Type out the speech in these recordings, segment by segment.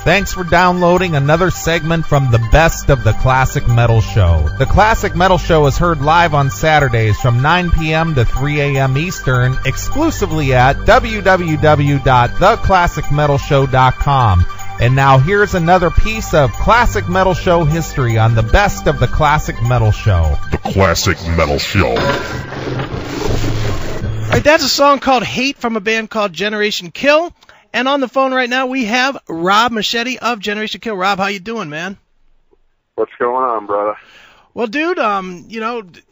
Thanks for downloading another segment from the Best of the Classic Metal Show. The Classic Metal Show is heard live on Saturdays from 9 p.m. to 3 a.m. Eastern, exclusively at www.theclassicmetalshow.com. And now here's another piece of Classic Metal Show history on the Best of the Classic Metal Show. The Classic Metal Show. All right, that's a song called Hate from a band called Generation Kill. And on the phone right now, we have Rob Moschetti of Generation Kill. Rob, how you doing, man? What's going on, brother? Well, dude,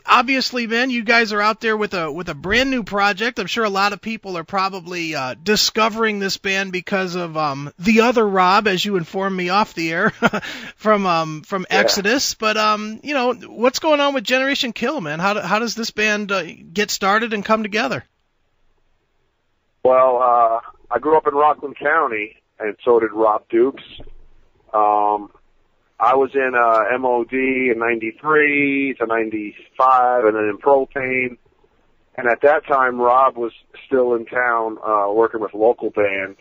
obviously, man, you guys are out there with a brand new project. I'm sure a lot of people are probably discovering this band because of the other Rob, as you informed me off the air, from Exodus. But what's going on with Generation Kill, man? How does this band get started and come together? Well, I grew up in Rockland County, and so did Rob Dukes. I was in MOD in 93 to 95, and then in Propain. And at that time, Rob was still in town working with local bands.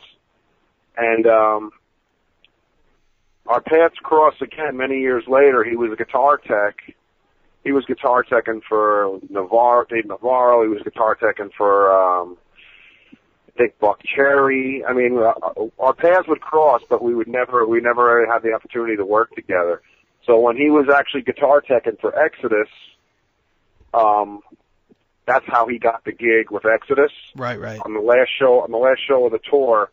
And our paths crossed again many years later. He was a guitar tech. He was guitar teching for Dave Navarro. He was guitar teching for Dick Buck Cherry. I mean, our paths would cross, but we never had the opportunity to work together. So when he was actually guitar teching for Exodus, that's how he got the gig with Exodus. Right. On the last show of the tour,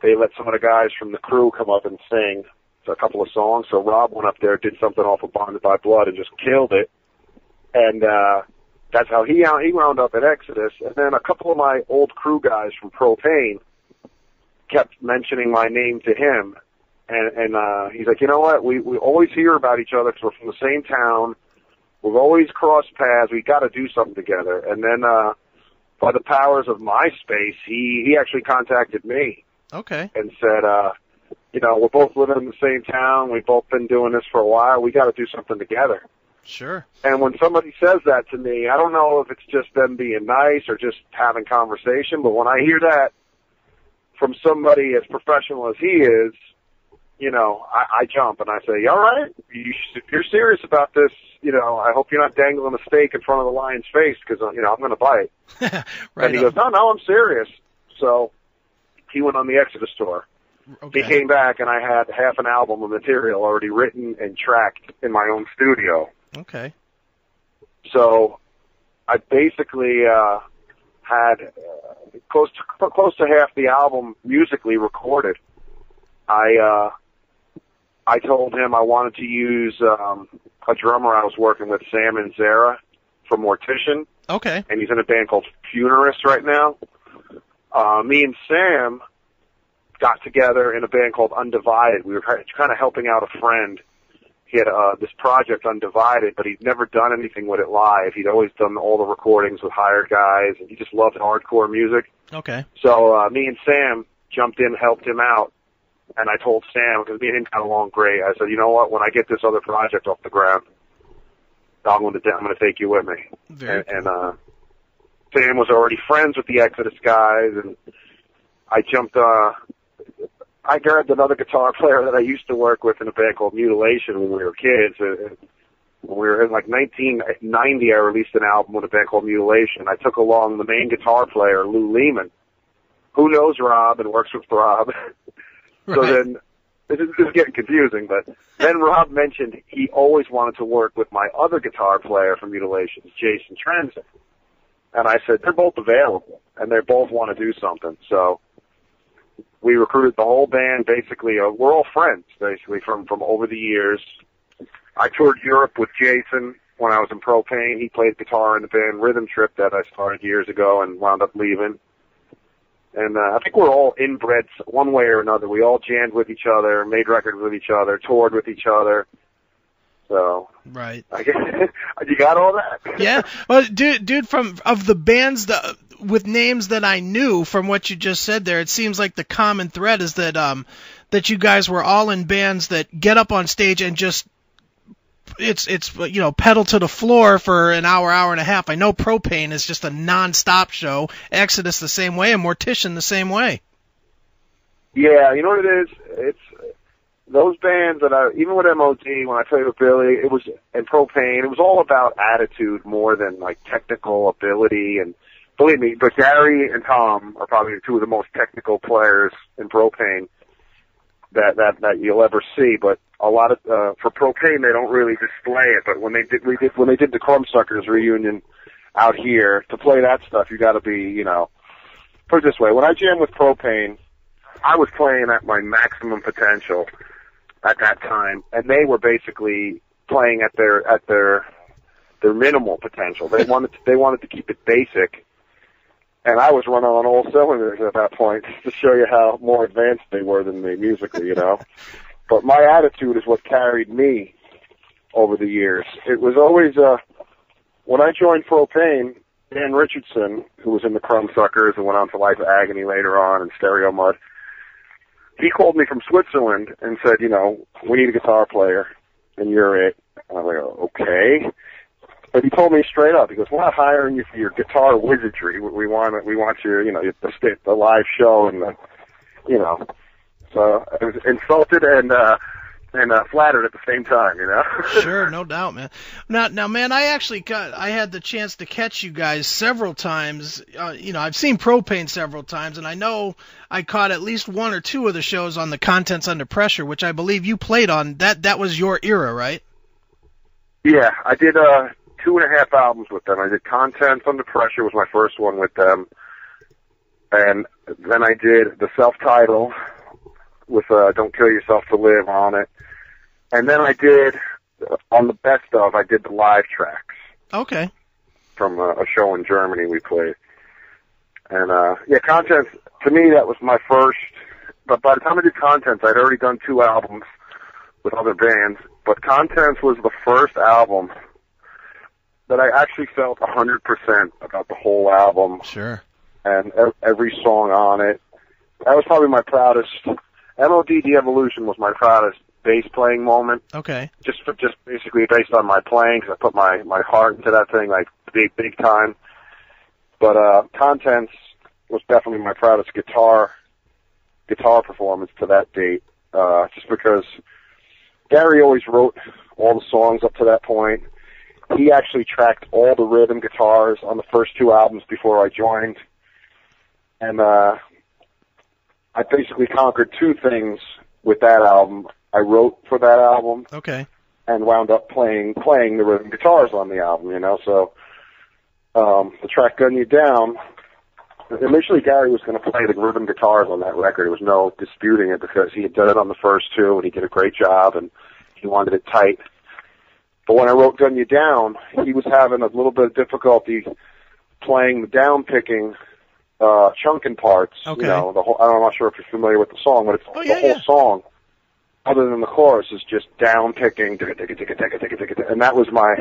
they let some of the guys from the crew come up and sing a couple of songs. So Rob went up there, did something off of Bonded by Blood, and just killed it. And that's how he wound up at Exodus. And then a couple of my old crew guys from Propain kept mentioning my name to him. And he's like, you know what? We always hear about each other because we're from the same town. We've always crossed paths. We got to do something together. And then by the powers of MySpace, he actually contacted me. Okay. And said, we're both living in the same town. We've both been doing this for a while. We got to do something together. Sure. And when somebody says that to me, I don't know if it's just them being nice or just having conversation, but when I hear that from somebody as professional as he is, I jump and I say, all right, if you're serious about this, I hope you're not dangling a steak in front of the lion's face because, I'm going to bite. Right. And he goes, no, I'm serious. So he went on the Exodus tour. Okay. He came back and I had half an album of material already written and tracked in my own studio. Okay. So I basically had close to half the album musically recorded. I told him I wanted to use a drummer I was working with, Sam Inzera, from Mortician. Okay. And he's in a band called Guitarist right now. Me and Sam got together in a band called Undivided. We were kind of helping out a friend. He had this project Undivided, but he'd never done anything with it live. He'd always done all the recordings with hired guys, and he just loved hardcore music. Okay. So me and Sam jumped in, helped him out, and I told Sam, because me and him got along great, I said, you know what, when I get this other project off the ground, I'm going to take you with me. And Sam was already friends with the Exodus guys, and I jumped I grabbed another guitar player that I used to work with in a band called Mutilation when we were kids. When we were in 1990, I released an album with a band called Mutilation. I took along the main guitar player, Lou Lehman, who knows Rob and works with Rob. So then, this is getting confusing, but then Rob mentioned he always wanted to work with my other guitar player from Mutilation, Jason Trenzen. And I said, they're both available, and they both want to do something. So we recruited the whole band, basically. We're all friends, basically, from over the years. I toured Europe with Jason when I was in Propain. He played guitar in the band Rhythm Trip that I started years ago and wound up leaving. And I think we're all inbred one way or another. We all jammed with each other, made records with each other, toured with each other. So, right. I guess, you got all that? Yeah. Well, dude, of the bands with names that I knew from what you just said there, it seems like the common thread is that that you guys were all in bands that get up on stage and just it's pedal to the floor for an hour and a half. I know Propain is just a non-stop show. Exodus the same way, and Mortician the same way. Yeah, you know what it is? those bands that even with MOD, when I played with Billy, and Propain, it was all about attitude more than like technical ability. And believe me, but Gary and Tom are probably two of the most technical players in Propain that you'll ever see. But a lot of for Propain, they don't really display it. But when they did the Crumbsuckers reunion out here, to play that stuff, you got to be, put it this way: when I jammed with Propain, I was playing at my maximum potential at that time, and they were basically playing at their minimal potential. They wanted to keep it basic, and I was running on all cylinders at that point to show you how more advanced they were than me musically, But my attitude is what carried me over the years. It was always when I joined Propain, Dan Richardson, who was in the Crumbsuckers and went on to Life of Agony later on and Stereo Mud, he called me from Switzerland and said, we need a guitar player, and you're it. And I'm like, okay. But he told me straight up, he goes, we're not hiring you for your guitar wizardry. We want your, the live show and So I was insulted and flattered at the same time, Sure, no doubt, man. Now, man, I had the chance to catch you guys several times. I've seen Propain several times, and I know I caught at least one or two of the shows on the Contents Under Pressure, which I believe you played on. That was your era, right? Yeah, I did 2.5 albums with them. I did Contents Under Pressure was my first one with them, and then I did the self-title with Don't Kill Yourself to Live on it. And then I did, on the best of, I did the live tracks. Okay. From a show in Germany we played. And, Contents, to me, that was my first, but by the time I did Contents, I'd already done 2 albums with other bands, but Contents was the first album that I actually felt 100% about the whole album. Sure. And every song on it. That was probably my proudest. MOD De-Evolution was my proudest bass playing moment. Okay. Just basically based on my playing, because I put my heart into that thing, like big time. But Contents was definitely my proudest guitar performance to that date. Just because Gary always wrote all the songs up to that point. He actually tracked all the rhythm guitars on the first 2 albums before I joined. And I basically conquered 2 things with that album. I wrote for that album. Okay. And wound up playing the rhythm guitars on the album, So the track Gun You Down, initially Gary was going to play the rhythm guitars on that record. There was no disputing it because he had done it on the first 2 and he did a great job and he wanted it tight. But when I wrote Gun You Down, he was having a little bit of difficulty playing the down-picking chunking parts. Okay. I'm not sure if you're familiar with the song, but it's the whole song, other than the chorus, is just down-picking, and that's my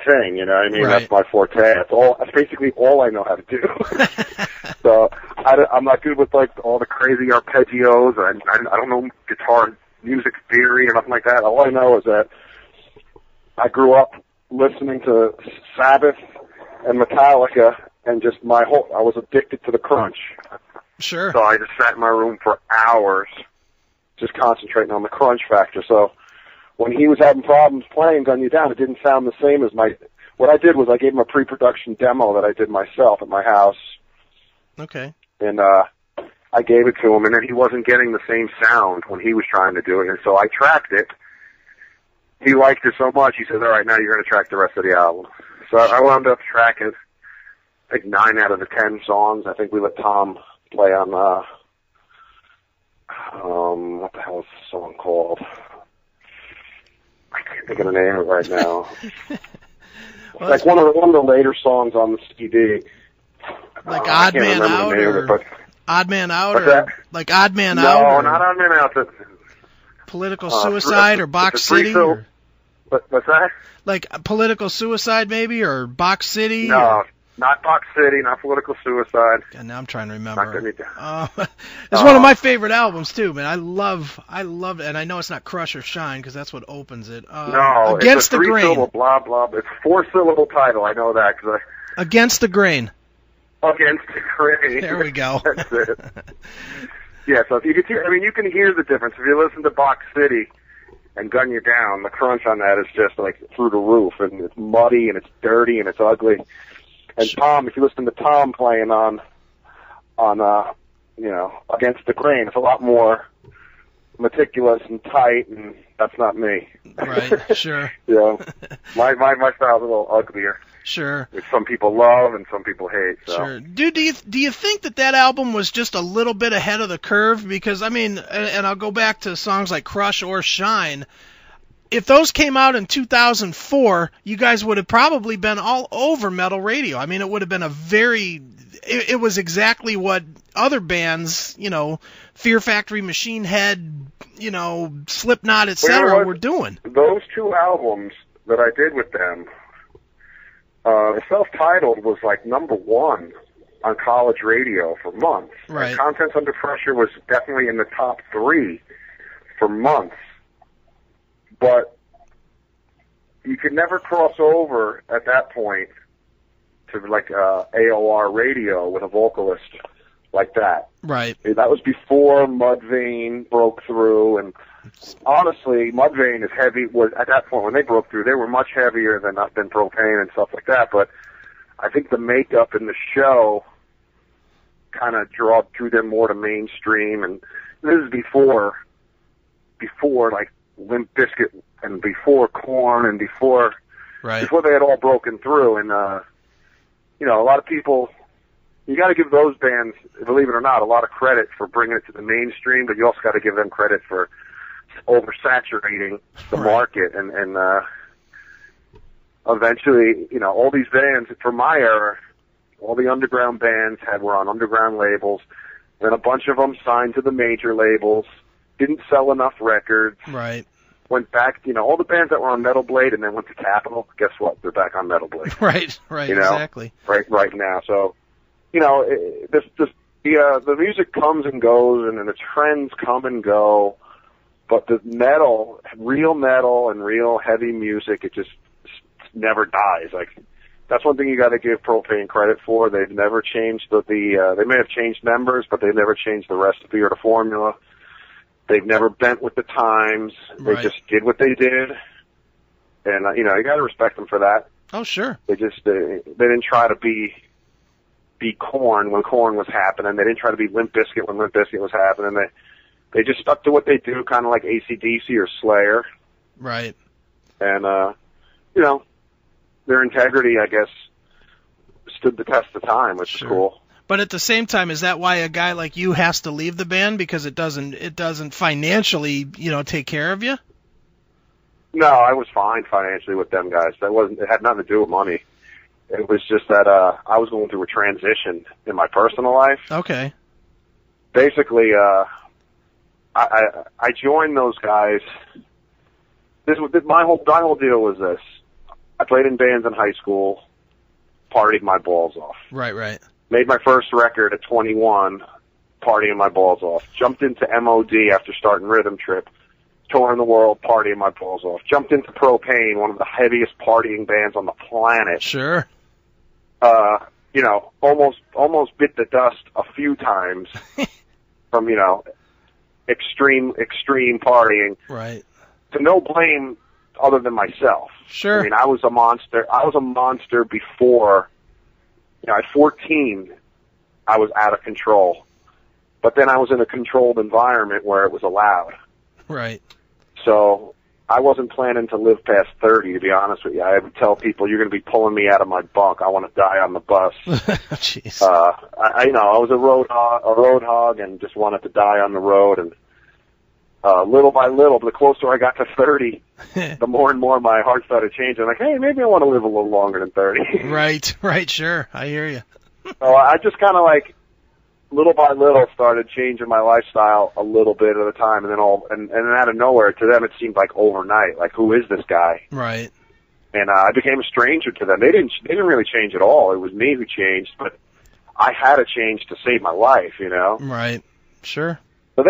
thing, Right. That's my forte. That's basically all I know how to do. So I'm not good with all the crazy arpeggios, and I don't know guitar music theory or nothing like that. All I know is that I grew up listening to Sabbath and Metallica, and just I was addicted to the crunch. Sure. So I just sat in my room for hours just concentrating on the crunch factor. So when he was having problems playing Gun You Down, it didn't sound the same as what I did was I gave him a pre-production demo that I did myself at my house. Okay. And I gave it to him, and then he wasn't getting the same sound when he was trying to do it, and so I tracked it. He liked it so much, he said, all right, now you're going to track the rest of the album. So I wound up tracking, I think 9 out of the 10 songs. I think we let Tom play on, what the hell is the song called? I can't think of the name of it right now. Well, like one of the later songs on the CD. Like Odd Man Out, or Odd Man Out, or like Odd Man Out? No, not Odd Man Out. Political Suicide or Box City? What's that? Like Political Suicide, maybe, or Box City? No, not Box City, not Political Suicide. And now I'm trying to remember. It's one of my favorite albums too, man. I love it, and I know it's not Crush or Shine because that's what opens it. No, Against it's a the Grain. Syllable, blah blah. It's a 4-syllable title. I know that because Against the Grain. Against the Grain. There we go. That's it. Yeah, so if you could hear, I mean, you can hear the difference. If you listen to Box City and Gun You Down, the crunch on that is just like through the roof, and it's muddy and it's dirty and it's ugly. And Tom, if you listen to Tom playing on Against the Grain, it's a lot more meticulous and tight, and that's not me. Right, sure. My style's a little uglier. Sure. Which some people love and some people hate. So. Sure. Dude, do you think that album was just a little bit ahead of the curve? Because, I mean, and I'll go back to songs like Crush or Shine. If those came out in 2004, you guys would have probably been all over metal radio. I mean, it would have been it was exactly what other bands, Fear Factory, Machine Head, Slipknot, etc. were doing. Those two albums that I did with them, the self-titled was like number one on college radio for months. Right. And Contents Under Pressure was definitely in the top 3 for months. But you could never cross over at that point to like AOR radio with a vocalist like that. Right. That was before Mudvayne broke through, and honestly, Mudvayne is heavy. At that point when they broke through, they were much heavier than Propain and stuff like that. But I think the makeup in the show kind of drew them more to mainstream, and this is before like Limp Bizkit and before Korn and before they had all broken through. And a lot of people, you got to give those bands, believe it or not, a lot of credit for bringing it to the mainstream, but you also got to give them credit for oversaturating the market. And eventually, all these bands from my era, all the underground bands were on underground labels. Then a bunch of them signed to the major labels, didn't sell enough records. Right. Went back, all the bands that were on Metal Blade and then went to Capitol, guess what? They're back on Metal Blade. Right, exactly. Right now. So, the music comes and goes, and then the trends come and go, but the metal, real metal and real heavy music, it just never dies. Like, that's one thing you got to give Propain credit for. They've never changed they may have changed members, but they've never changed the recipe or the formula. They've never bent with the times. They just did what they did, and you got to respect them for that. Oh, sure. They didn't try to be Korn when Korn was happening. They didn't try to be Limp Bizkit when Limp Bizkit was happening. They just stuck to what they do, kind of like AC/DC or Slayer. Right. And their integrity, I guess, stood the test of time, which is cool. But at the same time, is that why a guy like you has to leave the band, because it doesn't financially, take care of you? No, I was fine financially with them guys. It had nothing to do with money. It was just that I was going through a transition in my personal life. Okay. Basically, I joined those guys. My whole deal was this: I played in bands in high school, partied my balls off. Right. Made my first record at 21, partying my balls off. Jumped into MOD after starting Rhythm Trip, touring the world, partying my balls off. Jumped into Propain, one of the heaviest partying bands on the planet. Sure. Almost bit the dust a few times from, extreme partying. Right. To no blame other than myself. Sure. I mean, I was a monster before. At 14, I was out of control. But then I was in a controlled environment where it was allowed. Right. So I wasn't planning to live past 30, to be honest with you. I would tell people, you're going to be pulling me out of my bunk. I want to die on the bus. Jeez. I was a road hog and just wanted to die on the road. And little by little, the closer I got to 30, the more and more my heart started changing. Like, hey, maybe I want to live a little longer than 30. Right, sure. I hear you. So I just kind of like, little by little, started changing my lifestyle a little bit at a time, and then out of nowhere, to them it seemed like overnight. Like, who is this guy? Right. And I became a stranger to them. They didn't really change at all. It was me who changed, but I had to change to save my life. Right. Sure. So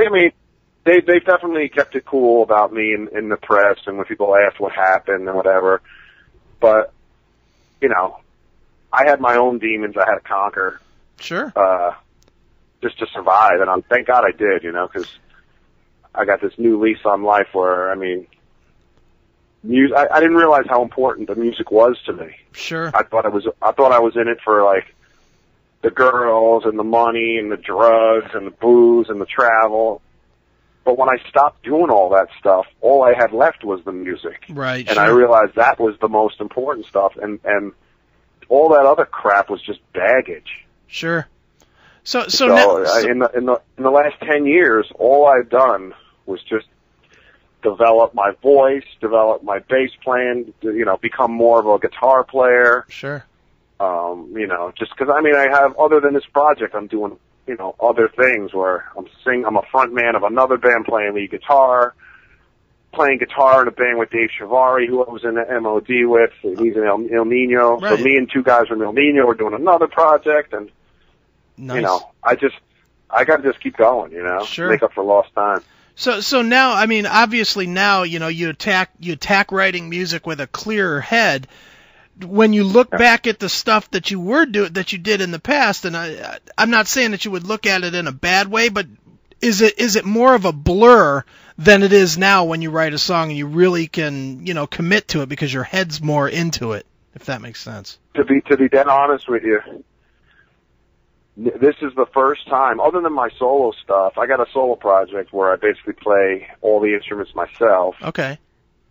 They've definitely kept it cool about me in the press and when people ask what happened and whatever. But, I had my own demons I had to conquer. Sure. just to survive. And thank God I did, you know, because I got this new lease on life where, I mean, I didn't realize how important the music was to me. Sure. I thought I was in it for like the girls and the money and the drugs and the booze and the travel. But when I stopped doing all that stuff, all I had left was the music. Right. And sure. I realized that was the most important stuff, and all that other crap was just baggage. Sure. So now, in the last 10 years, all I've done was just develop my voice, develop my bass playing, you know, become more of a guitar player. Sure. You know, just because, I mean, I have, other than this project, I'm doing, you know, other things where I'm a front man of another band playing lead guitar, playing guitar in a band with Dave Shivari, who I was in the MOD with. He's in El Nino. Right. So me and two guys from El Nino are doing another project, and, nice. You know, I got to just keep going, you know, Sure. make up for lost time. So now, I mean, obviously now, you know, you attack writing music with a clearer head. When you look back at the stuff that you did in the past, and I'm not saying that you would look at it in a bad way, but is it more of a blur than it is now when you write a song and you really can, you know, commit to it because your head's more into it, if that makes sense? To be dead honest with you, this is the first time, other than my solo stuff, I got a solo project where I basically play all the instruments myself. Okay.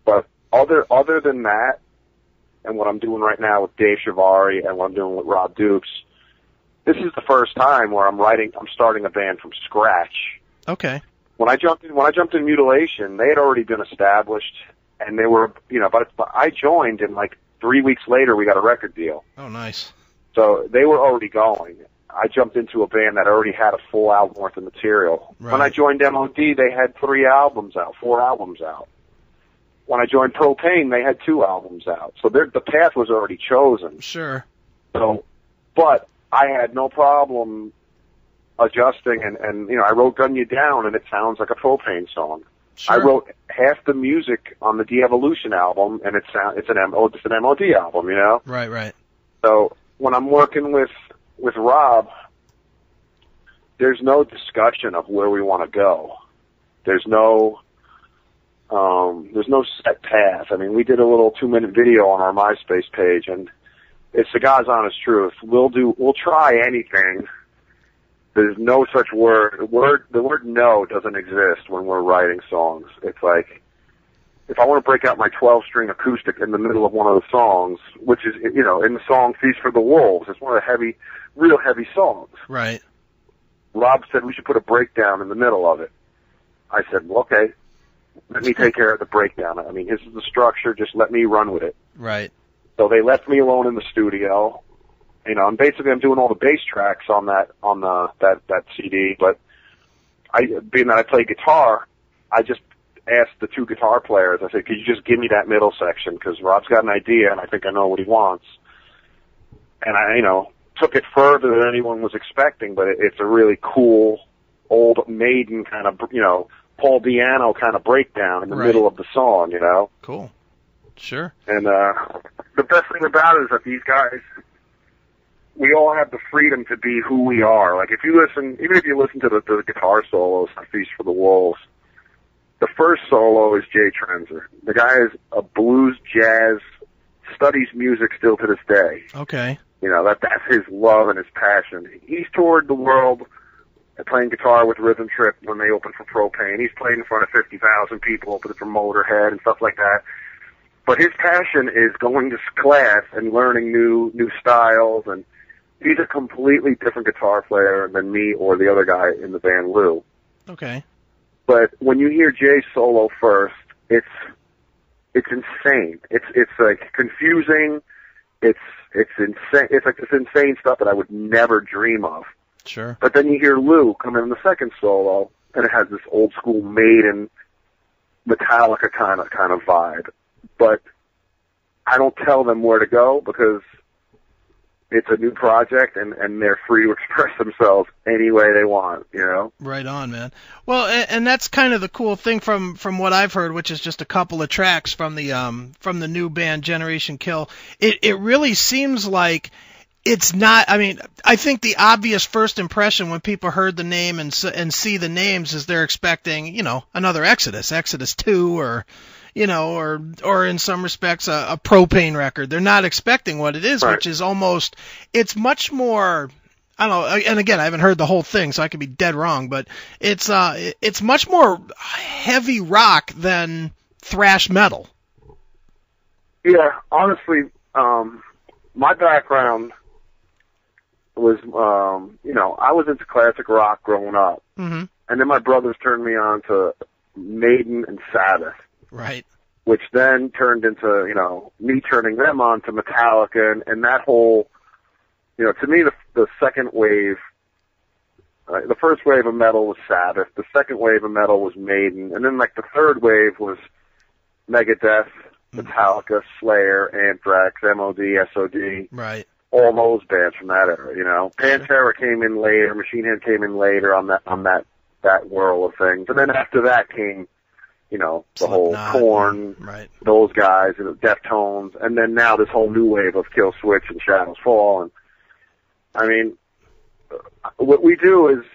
But other than that, and what I'm doing right now with Dave Shivari and what I'm doing with Rob Dukes, this is the first time where I'm starting a band from scratch. Okay. When I jumped in Mutilation, they had already been established, and they were, you know, but I joined, and like 3 weeks later, we got a record deal. Oh, nice. So they were already going. I jumped into a band that already had a full album worth of material. Right. When I joined MOD, they had 4 albums out. When I joined Propain, they had 2 albums out. So the path was already chosen. Sure. So, but I had no problem adjusting, and you know, I wrote Gun You Down, and it sounds like a Propain song. Sure. I wrote half the music on the De-Evolution album, and it's an MOD album, you know? Right. So when I'm working with Rob, there's no discussion of where we want to go. There's no set path. I mean, we did a little 2-minute video on our MySpace page, and it's the God's honest truth. We'll try anything. There's no such word. The word no doesn't exist when we're writing songs. It's like, if I want to break out my 12-string acoustic in the middle of one of the songs, which is, you know, in the song Feast for the Wolves, it's one of the real heavy songs. Right. Rob said we should put a breakdown in the middle of it. I said, well, okay, let me take care of the breakdown. I mean, this is the structure, just let me run with it. Right. So they left me alone in the studio, you know, and basically I'm doing all the bass tracks on that CD, but being that I play guitar, I just asked the 2 guitar players, I said, could you just give me that middle section, because Rob's got an idea and I think I know what he wants. And I, you know, took it further than anyone was expecting, but it's a really cool old Maiden kind of, you know, Paul Di'Anno kind of breakdown in the middle of the song, you know? Cool. Sure. And the best thing about it is that these guys, we all have the freedom to be who we are. Like, if you listen to the guitar solos on Feast for the Wolves, the first solo is Jay Trenzer. The guy is a blues jazz, studies music still to this day. Okay. You know, that's his love and his passion. He's toured the world playing guitar with Rhythm Trip when they opened for Propain. He's played in front of 50,000 people, opened for Motorhead and stuff like that. But his passion is going to class and learning new styles, and he's a completely different guitar player than me or the other guy in the band, Lou. Okay. But when you hear Jay's solo first, it's insane. It's like confusing. It's insane. It's like this insane stuff that I would never dream of. Sure. But then you hear Lou come in the second solo, and it has this old school Maiden, Metallica kind of vibe. But I don't tell them where to go because it's a new project, and they're free to express themselves any way they want, you know? Right on, man. Well, and that's kind of the cool thing from what I've heard, which is just a couple of tracks from the new band Generation Kill. It really seems like it's not. I mean, I think the obvious first impression when people heard the name and see the names is they're expecting, another Exodus 2, or, or in some respects a Propain record. They're not expecting what it is, right. Which is almost. It's much more. I don't know. And again, I haven't heard the whole thing, so I could be dead wrong. But it's much more heavy rock than thrash metal. Yeah, honestly, my background was, I was into classic rock growing up. Mm-hmm. And then my brothers turned me on to Maiden and Sabbath. Right. Which then turned into, me turning them on to Metallica and that whole, to me the second wave, the first wave of metal was Sabbath, the second wave of metal was Maiden, and then like the third wave was Megadeth, Metallica, Slayer, Anthrax, MOD, SOD. Right. All those bands from that era, Pantera came in later, Machine Head came in later on that whirl of things. And then after that came, the whole Korn, right. Those guys, Deftones, and then now this whole new wave of Kill Switch and Shadows Fall. And I mean, what we do is,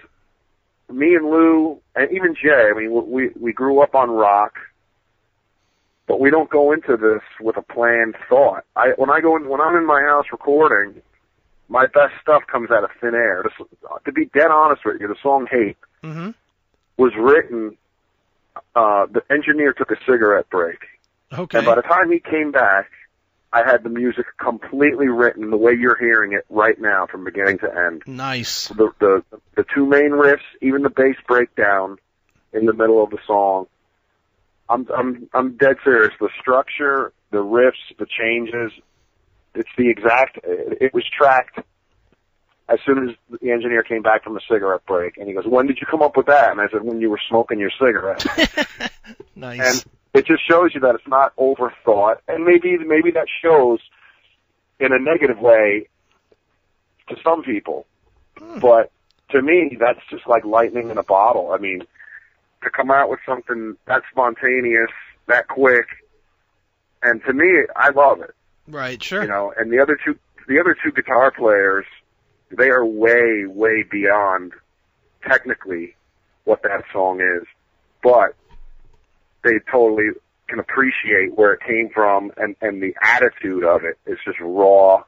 me and Lou, and even Jay, I mean, we grew up on rock, but we don't go into this with a planned thought. When I'm in my house recording, my best stuff comes out of thin air. To be dead honest with you, the song Hate mm-hmm. was written, the engineer took a cigarette break. Okay. And by the time he came back, I had the music completely written the way you're hearing it right now from beginning to end. Nice. The two main riffs, even the bass breakdown in the middle of the song. I'm dead serious. The structure, the riffs, the changes, it's the exact, it was tracked as soon as the engineer came back from the cigarette break. And he goes, "When did you come up with that?" And I said, "When you were smoking your cigarette." Nice. And it just shows you that it's not overthought. And maybe that shows in a negative way to some people. But to me, that's just like lightning in a bottle. I mean, to come out with something that spontaneous, that quick, and to me, I love it. Right, sure. And the other two guitar players, they are way, way beyond technically what that song is, but they totally can appreciate where it came from, and the attitude of it is just raw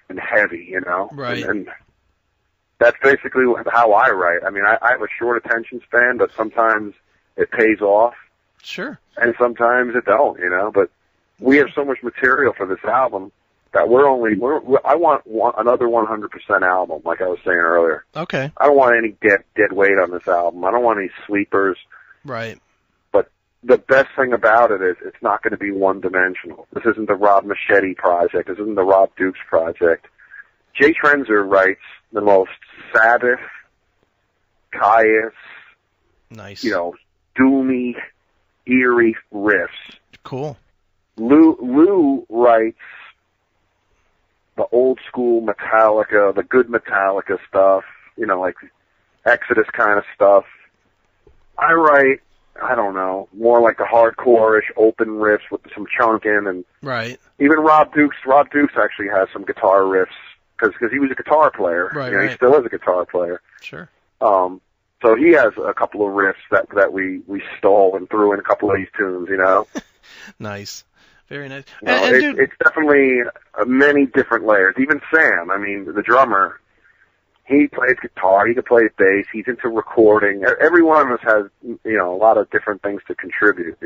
and heavy, Right. And that's basically how I write. I mean, I have a short attention span, but sometimes it pays off. Sure. And sometimes it don't, but we have so much material for this album that I want another 100% album, like I was saying earlier. Okay. I don't want any dead weight on this album. I don't want any sleepers. Right. But the best thing about it is it's not going to be one-dimensional. This isn't the Rob Moschetti project. This isn't the Rob Dukes project. Jay Trenzer writes the most Sabbath, Caius, nice, doomy, eerie riffs. Cool. Lou writes the old school Metallica, the good Metallica stuff, like Exodus kind of stuff. I write, I don't know, more like the hardcore-ish open riffs with some chunk in, and right. Even Rob Dukes actually has some guitar riffs because he was a guitar player. Right. He still is a guitar player. Sure. So he has a couple of riffs that we stole and threw in a couple of these tunes, Nice. Very nice. It's definitely many different layers. Even Sam, I mean, the drummer, he plays guitar, he can play bass, he's into recording. Every one of us has, a lot of different things to contribute,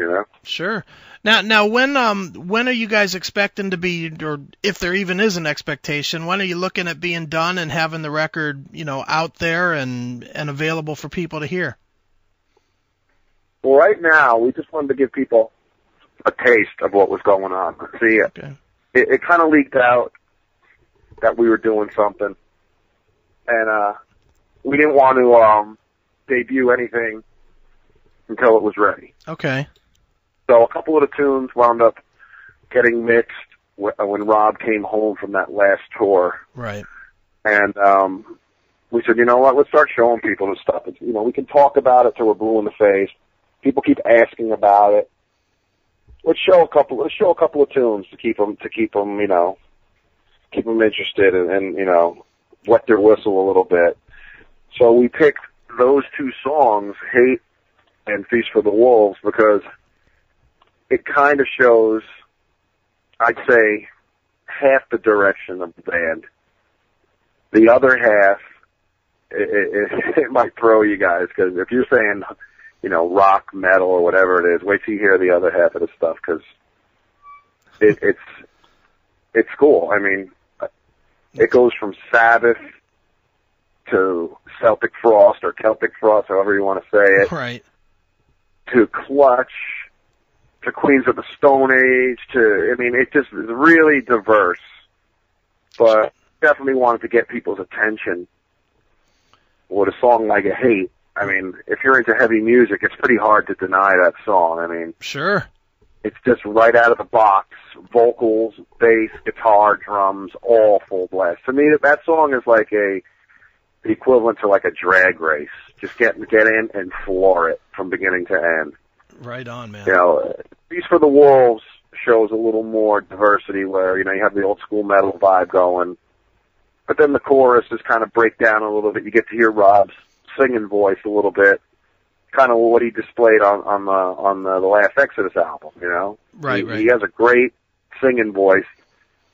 Sure. Now, when are you guys expecting to be, or if there even is an expectation, when are you looking at being done and having the record, out there and available for people to hear? Well, right now, we just wanted to give people a taste of what was going on. See, okay. It kind of leaked out that we were doing something, and we didn't want to debut anything until it was ready. Okay. So a couple of the tunes wound up getting mixed when Rob came home from that last tour. Right. And we said, you know what, let's start showing people this stuff. It's, we can talk about it till we're blue in the face. People keep asking about it. Let's show a couple of tunes to keep them, keep them interested and you know, wet their whistle a little bit. So we picked those two songs, Hate and Feast for the Wolves, because it kind of shows, I'd say, half the direction of the band. The other half, it might throw you guys, because if you're saying, you know, rock, metal, or whatever it is, wait till you hear the other half of the stuff, because it's cool. I mean, it goes from Sabbath to Celtic Frost, or Celtic Frost, however you want to say it, right, to Clutch, to Queens of the Stone Age, to, I mean, it just is really diverse. But definitely wanted to get people's attention with a song like a Hate. I mean, if you're into heavy music, it's pretty hard to deny that song. I mean, sure, it's just right out of the box. Vocals, bass, guitar, drums, all full blast. To me, that song is like the equivalent to like a drag race. Just get in and floor it from beginning to end. Right on, man. You know, Feast for the Wolves shows a little more diversity where, you know, you have the old school metal vibe going. But then the chorus is kind of break down a little bit. You get to hear Rob's singing voice a little bit. Kind of what he displayed on the last Exodus album, you know? Right. He has a great singing voice,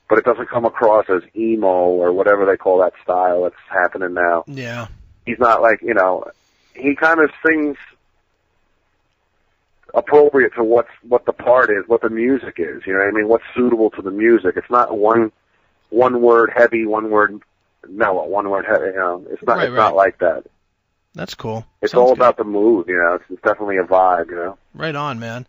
but it doesn't come across as emo or whatever they call that style that's happening now. Yeah. He's not like, you know, he kind of sings appropriate to what the part is, what the music is, you know what I mean? What's suitable to the music. It's not one word heavy, one word mellow, one word heavy, you know. It's not like that. That's cool. It's Sounds all good. about the mood, you know. It's definitely a vibe, you know. Right on, man.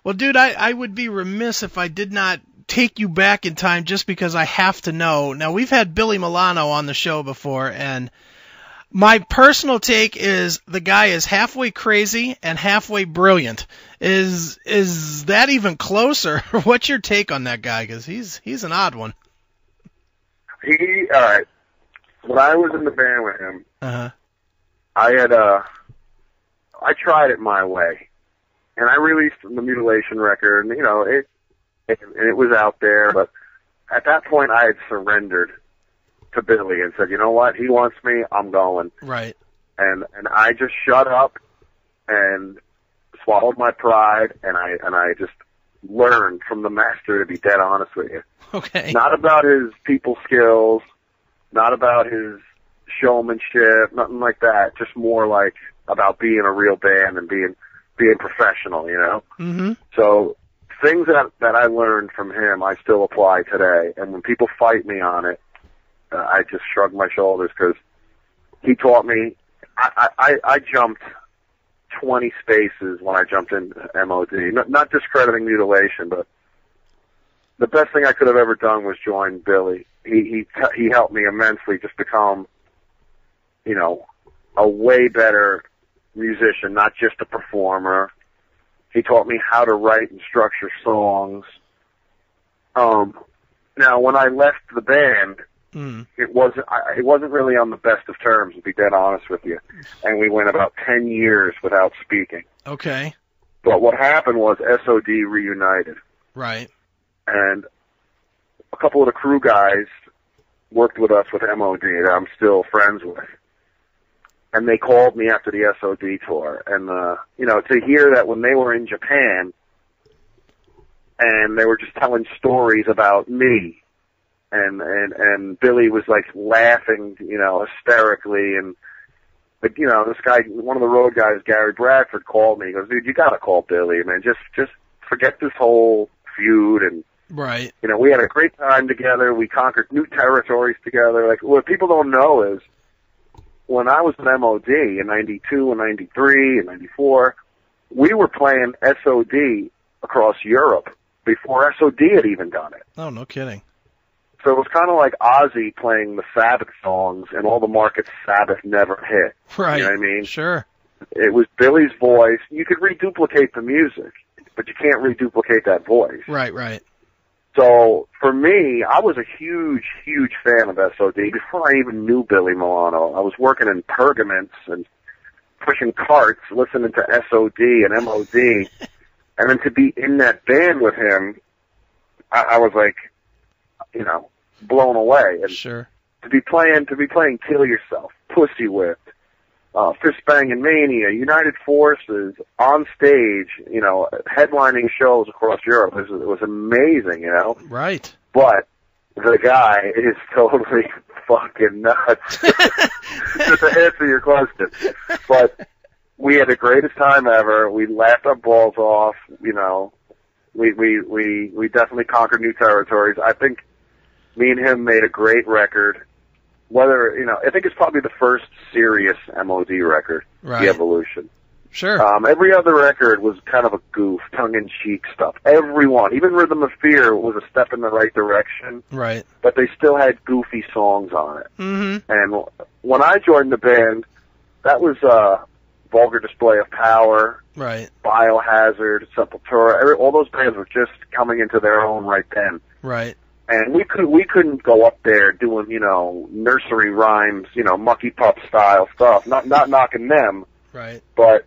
Well, dude, I would be remiss if I did not take you back in time just because I have to know. Now, we've had Billy Milano on the show before, and my personal take is the guy is halfway crazy and halfway brilliant. Is that even closer? What's your take on that guy? Because he's an odd one. All right. When I was in the band with him, I tried it my way, and I released the Mutilation record, and you know it was out there. But at that point, I had surrendered to Billy and said, you know what, he wants me, I'm going. Right. And I just shut up and swallowed my pride, and I just learned from the master, to be dead honest with you. Okay. Not about his people skills, not about his showmanship, nothing like that. Just more like about being a real band and being professional, you know? Mm-hmm. So things that I learned from him, I still apply today. And when people fight me on it, I just shrug my shoulders, because he taught me. I jumped 20 spaces when I jumped in MOD. Not discrediting Mutilation, but the best thing I could have ever done was join Billy. He helped me immensely just become, you know, a way better musician, not just a performer. He taught me how to write and structure songs. Now, when I left the band, it wasn't really on the best of terms, to be dead honest with you. And we went about 10 years without speaking. Okay. But what happened was SOD reunited. Right. And a couple of the crew guys worked with us with MOD that I'm still friends with. And they called me after the SOD tour. And, you know, to hear that when they were in Japan and they were just telling stories about me, and Billy was like laughing, you know, hysterically, but you know, this guy, one of the road guys, Gary Bradford, called me. He goes, dude, you gotta call Billy, man. Just forget this whole feud, and right. You know, we had a great time together. We conquered new territories together. Like, what people don't know is, when I was in MOD in 92 and 93 and 94, we were playing SOD across Europe before SOD had even done it. Oh, no kidding. So it was kind of like Ozzy playing the Sabbath songs and all the markets Sabbath never hit. Right. You know what I mean? Sure. It was Billy's voice. You could reduplicate the music, but you can't reduplicate that voice. Right, right. So for me, I was a huge, huge fan of SOD before I even knew Billy Milano. I was working in Pergaments and pushing carts, listening to SOD and MOD, and then to be in that band with him, I was like, you know, blown away. And sure. to be playing Kill Yourself, Pussy Whipped, Fist Banging Mania, United Forces, on stage, you know, headlining shows across Europe. It was amazing, you know. Right. But the guy is totally fucking nuts. Just to answer your question. But we had the greatest time ever. We laughed our balls off, you know. We definitely conquered new territories. I think me and him made a great record. Whether, you know, I think it's probably the first serious MOD record, right. The Evolution. Sure. Every other record was kind of a goof, tongue-in-cheek stuff. Every one. Even Rhythm of Fear was a step in the right direction. Right. But they still had goofy songs on it. Mm-hmm. And when I joined the band, that was Vulgar Display of Power, right. Biohazard, Sepultura. All those bands were just coming into their own right then. Right. And we couldn't go up there doing, you know, nursery rhymes, you know, Mucky Pup style stuff. Not knocking them. Right. But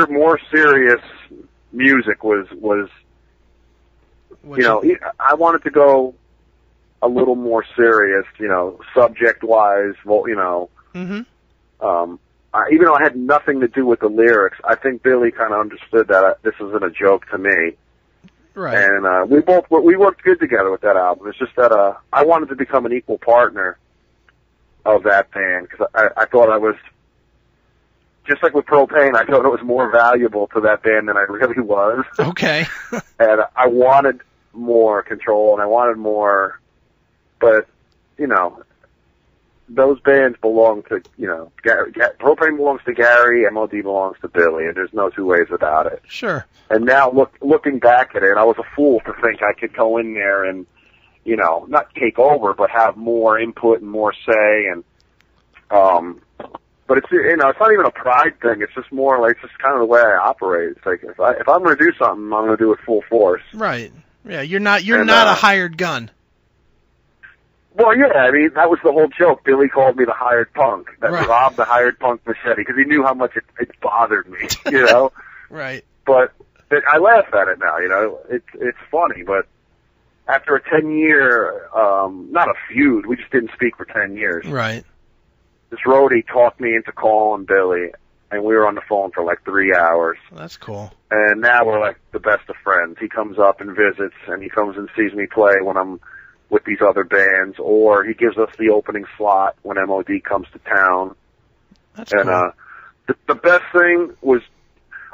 more serious music was you know, I wanted to go a little more serious, you know, subject wise, well, you know. Mm-hmm. Even though I had nothing to do with the lyrics, I think Billy kind of understood that this isn't a joke to me. Right. And we worked good together with that album. It's just that I wanted to become an equal partner of that band because I thought I was, just like with Propain, I thought it was more valuable to that band than I really was. Okay. And I wanted more control and I wanted more, but, you know, those bands belong to, you know, Propain belongs to Gary, MOD belongs to Billy, and there's no two ways about it. Sure. And now looking back at it, I was a fool to think I could go in there and, you know, not take over, but have more input and more say. And, but it's, you know, it's not even a pride thing. It's just more like, it's just kind of the way I operate. It's like, if I'm going to do something, I'm going to do it full force. Right. Yeah. You're not a hired gun. Well, yeah, I mean, that was the whole joke. Billy called me the hired punk. That right. Rob the hired punk Moschetti, because he knew how much it bothered me, you know? Right. But I laugh at it now, you know? It's funny, but after a 10-year, not a feud, we just didn't speak for 10 years. Right. This roadie talked me into calling Billy, and we were on the phone for like 3 hours. That's cool. And now we're like the best of friends. He comes up and visits, and he comes and sees me play when I'm with these other bands, or he gives us the opening slot when MOD comes to town. That's cool. And the best thing was,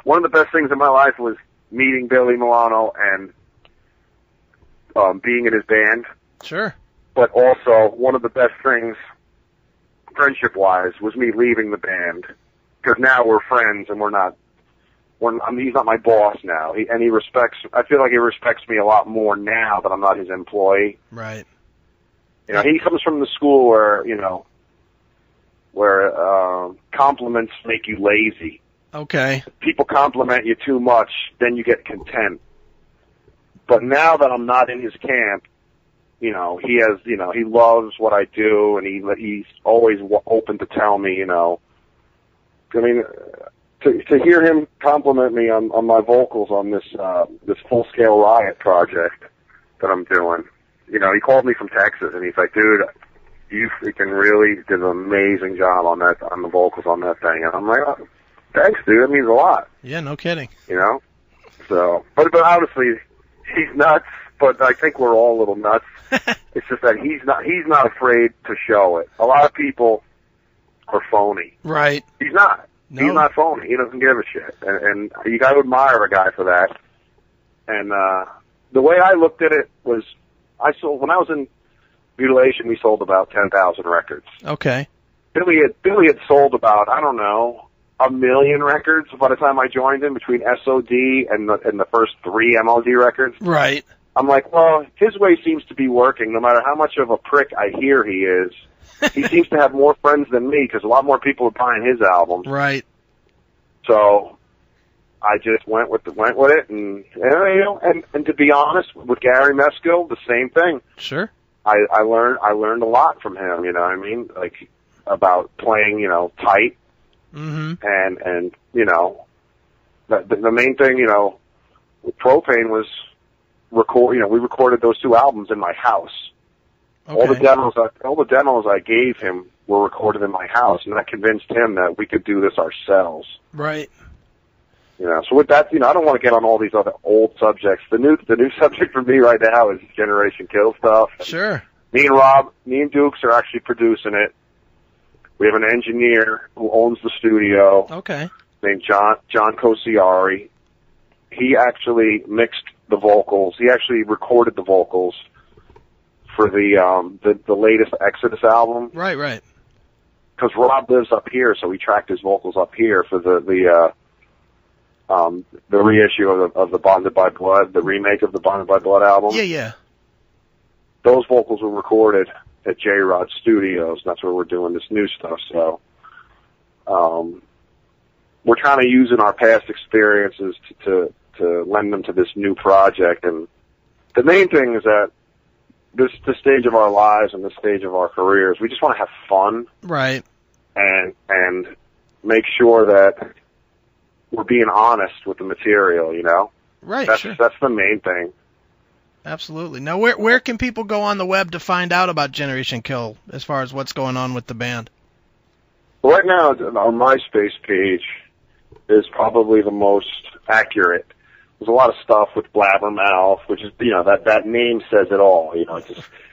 one of the best things in my life was meeting Billy Milano and being in his band. Sure. But also, one of the best things, friendship-wise, was me leaving the band, because now we're friends and he's not my boss now. I feel like he respects me a lot more now that I'm not his employee. Right. You know, he comes from the school where, you know, compliments make you lazy. Okay. If people compliment you too much, then you get content. But now that I'm not in his camp, you know, he loves what I do, and he's always open to tell me, you know, I mean, to hear him compliment me on my vocals on this Full Scale Riot project that I'm doing. You know, he called me from Texas and he's like, dude, you freaking really did an amazing job on the vocals on that thing. And I'm like, oh, thanks, dude. That means a lot. Yeah, no kidding. You know? So, but honestly, he's nuts, but I think we're all a little nuts. It's just that he's not afraid to show it. A lot of people are phony. Right. He's not. No. He's not phony. He doesn't give a shit. And you got to admire a guy for that. And the way I looked at it was, when I was in Mutilation, we sold about 10,000 records. Okay. Billy had sold about, I don't know, 1 million records by the time I joined him, between SOD and the first 3 MOD records. Right. I'm like, well, his way seems to be working. No matter how much of a prick I hear he is, he seems to have more friends than me, because a lot more people are buying his albums. Right. So I just went with it, and you know, and to be honest, with Gary Meskill, the same thing. Sure. I learned a lot from him. You know what I mean? Like, about playing, you know, tight. Mm-hmm. And you know, the main thing, you know, with Propain was we recorded those 2 albums in my house. Okay. All the demos I gave him were recorded in my house, and that convinced him that we could do this ourselves. Right. You know, so with that, you know, I don't want to get on all these other old subjects. The new subject for me right now is Generation Kill stuff. Sure. Me and Dukes are actually producing it. We have an engineer who owns the studio. Okay. Named John Cosiari. He actually mixed the vocals. He actually recorded the vocals for the latest Exodus album. Right. Because Rob lives up here, so we tracked his vocals up here for the reissue of the Bonded by Blood, the remake of the Bonded by Blood album. Yeah. Those vocals were recorded at J-Rod Studios. That's where we're doing this new stuff. So, we're kind of using our past experiences to lend them to this new project. And the main thing is that this stage of our lives and this stage of our careers, we just want to have fun. Right. And make sure that we're being honest with the material, you know? Right, sure. That's the main thing. Absolutely. Now, where can people go on the web to find out about Generation Kill as far as what's going on with the band? Right now, our MySpace page is probably the most accurate. There's a lot of stuff with Blabbermouth, which is, you know, that name says it all. You know,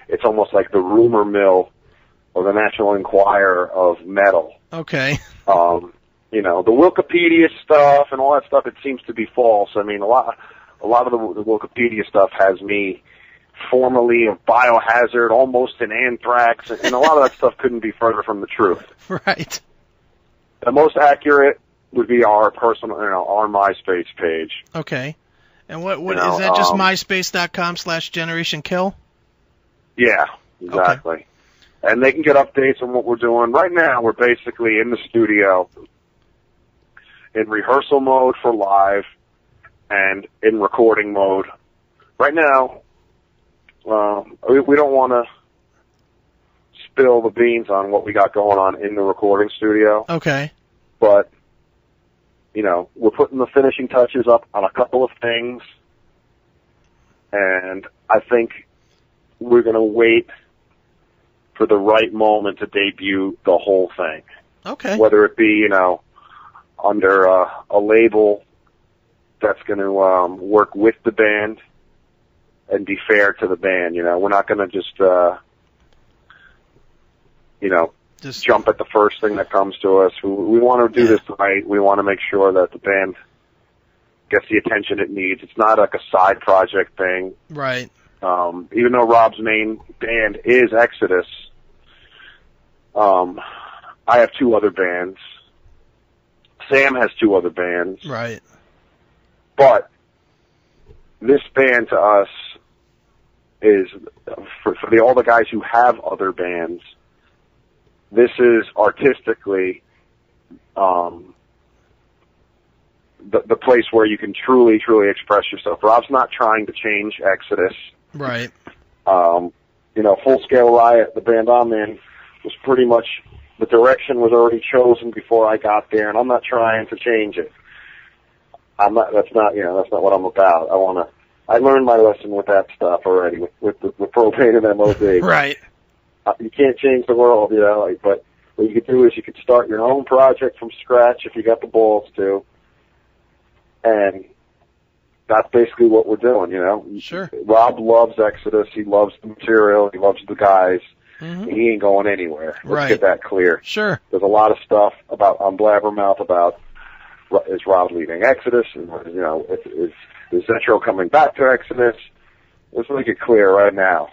it's almost like the rumor mill or the National Enquirer of metal. Okay. You know, the Wikipedia stuff and all that stuff, it seems to be false. I mean, a lot of the Wikipedia stuff has me formerly of Biohazard, almost in Anthrax, and a lot of that stuff couldn't be further from the truth. Right. The most accurate would be our personal, you know, our MySpace page. Okay. And what is that just myspace.com/generationkill? Yeah, exactly. Okay. And they can get updates on what we're doing. Right now, we're basically in the studio in rehearsal mode for live and in recording mode. Right now, we don't want to spill the beans on what we got going on in the recording studio. Okay. But, you know, we're putting the finishing touches up on a couple of things, and I think we're going to wait for the right moment to debut the whole thing. Okay. Whether it be, you know, under a label that's going to work with the band and be fair to the band. You know, we're not going to just jump at the first thing that comes to us. We want to do this right. We want to make sure that the band gets the attention it needs. It's not like a side project thing. Right. Even though Rob's main band is Exodus, I have two other bands. Sam has two other bands. Right. But this band to us is, for all the guys who have other bands, this is artistically the place where you can truly express yourself. Rob's not trying to change Exodus. Right. You know, Full Scale Riot, the band I'm in, was pretty much, the direction was already chosen before I got there, and I'm not trying to change it. That's not what I'm about. I learned my lesson with that stuff already, with Propain and MOD. Right. You can't change the world, you know, but what you could do is you could start your own project from scratch if you got the balls to, and that's basically what we're doing, you know. Sure. Rob loves Exodus. He loves the material. He loves the guys. Mm-hmm. He ain't going anywhere. Let's get that clear. Sure. There's a lot of stuff on Blabbermouth about is Rob leaving Exodus, and, you know, is Zetro coming back to Exodus. Let's make it clear right now.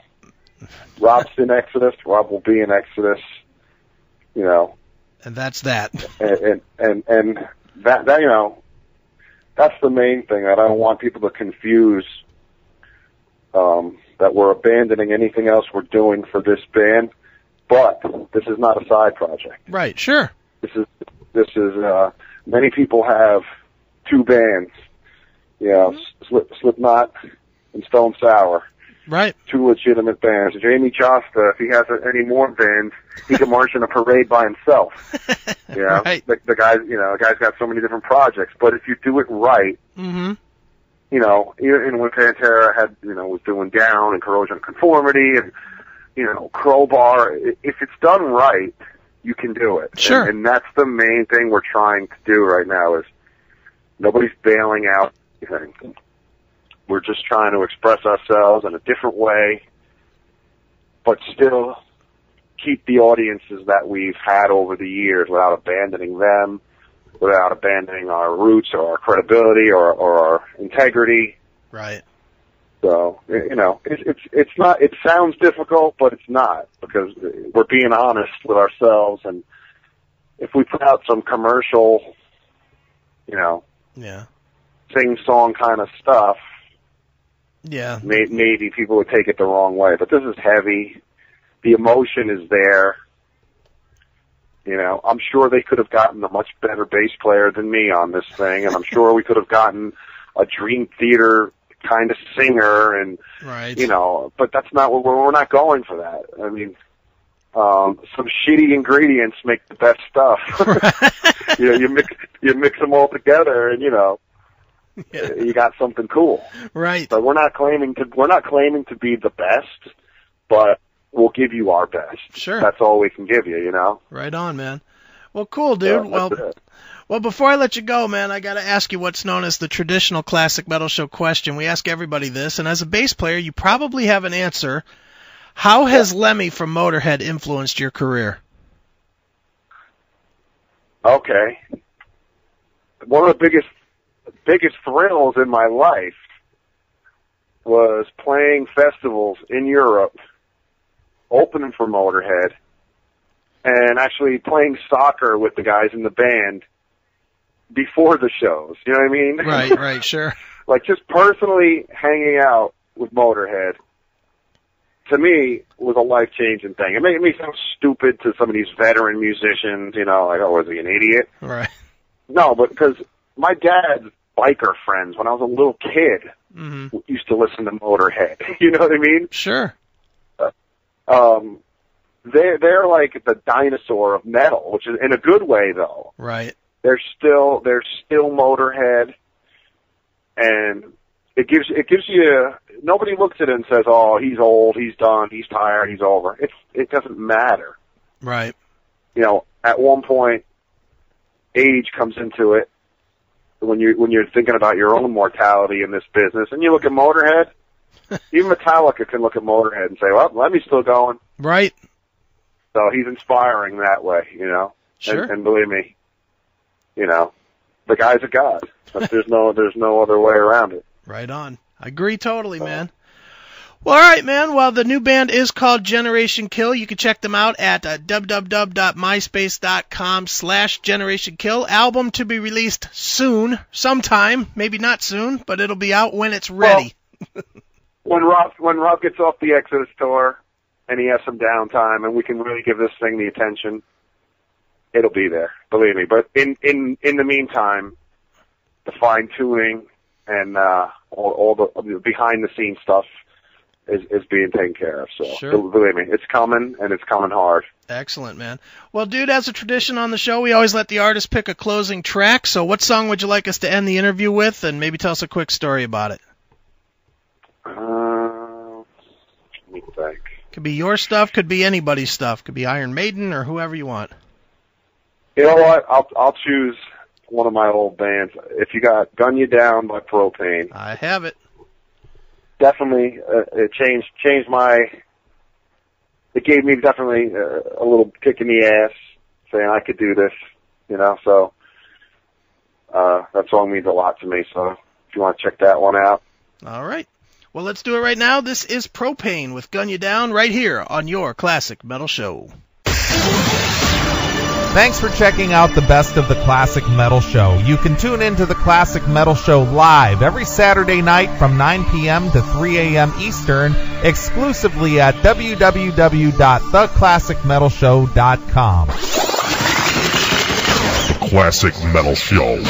Rob's in Exodus. Rob will be in Exodus. You know. And that's that. And that you know, that's the main thing. That I don't want people to confuse that we're abandoning anything else we're doing for this band. But this is not a side project. Right. Sure. This is many people have two bands. You know, Slipknot and Stone Sour. Right. Two legitimate bands. Jamie Josta, if he has any more bands, he can march in a parade by himself. You know, right. the guy's got so many different projects. But if you do it right, mm-hmm. you know, even when Pantera was doing Down and Corrosion of Conformity, and crowbar. If it's done right, you can do it. Sure. And that's the main thing we're trying to do right now is nobody's bailing out anything. We're just trying to express ourselves in a different way, but still keep the audiences that we've had over the years without abandoning them, without abandoning our roots or our credibility or our integrity. Right. So, it's not, it sounds difficult, but it's not, because we're being honest with ourselves, and if we put out some commercial, sing-song kind of stuff, maybe people would take it the wrong way, but this is heavy. The emotion is there. I'm sure they could have gotten a much better bass player than me on this thing, and I'm sure we could have gotten a Dream Theater kind of singer, and right. But that's not what we're not going for that. I mean, some shitty ingredients make the best stuff. You mix them all together, and you got something cool. Right. So we're not claiming to be the best, but we'll give you our best. Sure. That's all we can give you. Right on, man. Well, cool, dude. Well, before I let you go, man, I got to ask you what's known as the traditional Classic Metal Show question. We ask everybody this, and as a bass player, you probably have an answer. How has Lemmy from Motorhead influenced your career? Okay. One of the biggest thrills in my life was playing festivals in Europe, opening for Motorhead, and actually playing soccer with the guys in the band before the shows. You know what I mean? Right, sure. Like, just personally hanging out with Motorhead, to me, was a life-changing thing. It made me sound stupid to some of these veteran musicians, like, oh, was he an idiot? Right. No, but because my dad's biker friends, when I was a little kid, used to listen to Motorhead. You know what I mean? Sure. They're like the dinosaur of metal, which is in a good way, though. Right. They're still Motorhead, and it gives you. Nobody looks at it and says, "Oh, he's old, he's done, he's tired, he's over." It doesn't matter. Right. At one point, age comes into it when you're thinking about your own mortality in this business, and you look at Motorhead. Even Metallica can look at Motorhead and say, "Well, Lemmy's still going." Right. So he's inspiring that way, Sure. And believe me, the guy's a god. But there's no other way around it. Right on. I agree totally, man. Well, all right, man. Well, the new band is called Generation Kill. You can check them out at www.myspace.com/Generation Kill. Album to be released soon, sometime, maybe not soon, but it'll be out when it's ready. Well, when Rob gets off the Exodus tour and he has some downtime and we can really give this thing the attention, it'll be there, believe me. But in the meantime, the fine tuning and all the behind the scenes stuff is being taken care of. So sure. Believe me, it's coming, and it's coming hard. Excellent, man. Well, dude, as a tradition on the show, we always let the artist pick a closing track. So what song would you like us to end the interview with, and maybe tell us a quick story about it? Let me think. Could be your stuff, could be anybody's stuff. Could be Iron Maiden or whoever you want. You know what? I'll choose one of my old bands. If you got Gun You Down by Propain. I have it. Definitely, it changed my. It gave me definitely a little kick in the ass, saying I could do this, So that song means a lot to me. So if you want to check that one out. All right. Well, let's do it right now. This is Propain with Gun You Down right here on your Classic Metal Show. Thanks for checking out the Best of the Classic Metal Show. You can tune into the Classic Metal Show live every Saturday night from 9 p.m. to 3 a.m. Eastern, exclusively at www.theclassicmetalshow.com. Classic Metal Show.